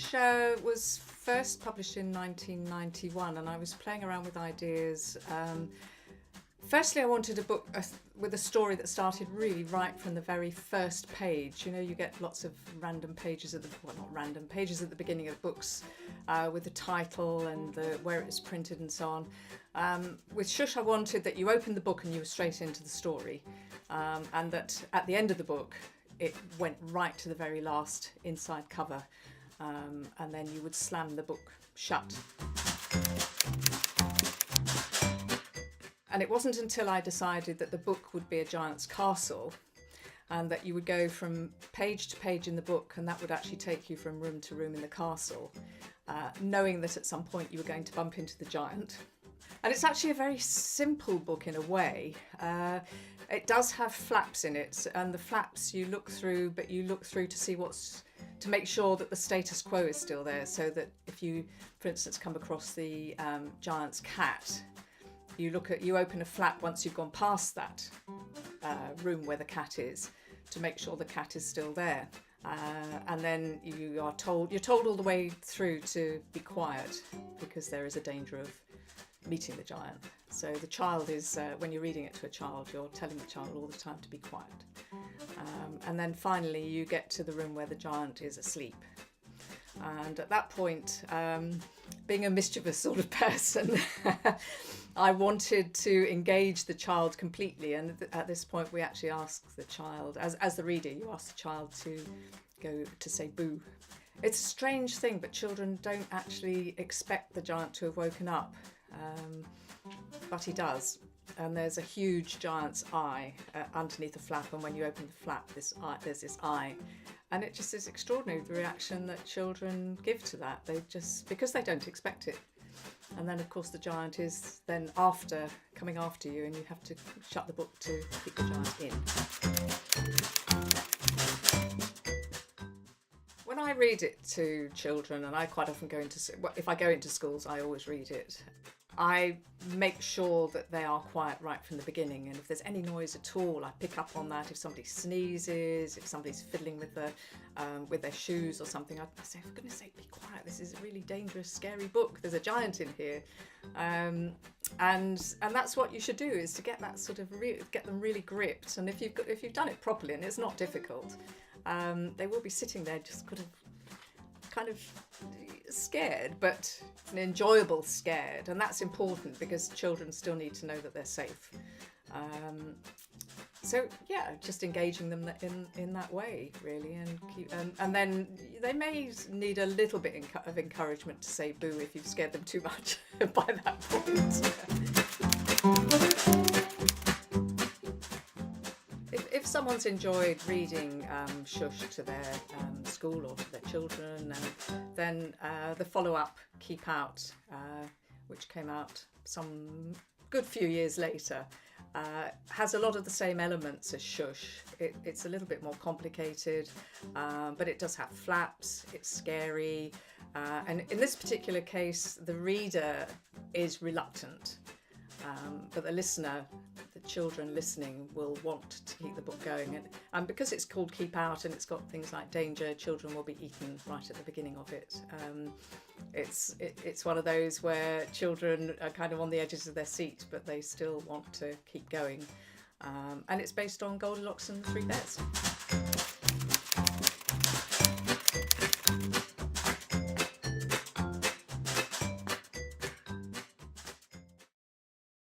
Shhh was first published in 1991, and I was playing around with ideas. Firstly, I wanted a book with a story that started really right from the very first page. You know, you get lots of random pages at not random pages at the beginning of books with the title and where it's printed and so on. With Shhh, I wanted that you opened the book and you were straight into the story, and that at the end of the book, it went right to the very last inside cover, and then you would slam the book shut. And it wasn't until I decided that the book would be a giant's castle, and that you would go from page to page in the book, and that would actually take you from room to room in the castle, knowing that at some point you were going to bump into the giant. And it's actually a very simple book in a way. It does have flaps in it, and the flaps you look through, but you look through to see to make sure that the status quo is still there, so that if you, for instance, come across the giant's cat, you open a flap once you've gone past that room where the cat is, to make sure the cat is still there. And then you're told all the way through to be quiet, because there is a danger of meeting the giant. So the child is, when you're reading it to a child, you're telling the child all the time to be quiet. And then finally you get to the room where the giant is asleep. And at that point, being a mischievous sort of person, I wanted to engage the child completely. And at this point, we actually ask the child, as the reader, you ask the child to go to say boo. It's a strange thing, but children don't actually expect the giant to have woken up. But he does. And there's a huge giant's eye underneath the flap, and when you open the flap, there's this eye. And it just is extraordinary, the reaction that children give to that. Because they don't expect it. And then, of course, the giant is then coming after you, and you have to shut the book to keep the giant in. When I read it to children, and I quite often if I go into schools, I always read it. I make sure that they are quiet right from the beginning, and if there's any noise at all, I pick up on that. If somebody sneezes, if somebody's fiddling with their shoes or something, I say, for goodness sake, be quiet. This is a really dangerous, scary book. There's a giant in here, and that's what you should do, is to get that sort of get them really gripped. And if you've done it properly, and it's not difficult, they will be sitting there just kind of scared, but an enjoyable scared, and that's important because children still need to know that they're safe. So yeah, just engaging them in that way, really, and then they may need a little bit of encouragement to say boo if you've scared them too much by that point. If someone's enjoyed reading Shhh to their school or to their children, then the follow-up Keep Out, which came out some good few years later, has a lot of the same elements as Shhh. It's a little bit more complicated, but it does have flaps, it's scary, and in this particular case, the reader is reluctant, but the listener, the children listening, will want to keep the book going. And because it's called Keep Out and it's got things like danger, children will be eaten right at the beginning of it. It's one of those where children are kind of on the edges of their seat, but they still want to keep going. And it's based on Goldilocks and the Three Bears.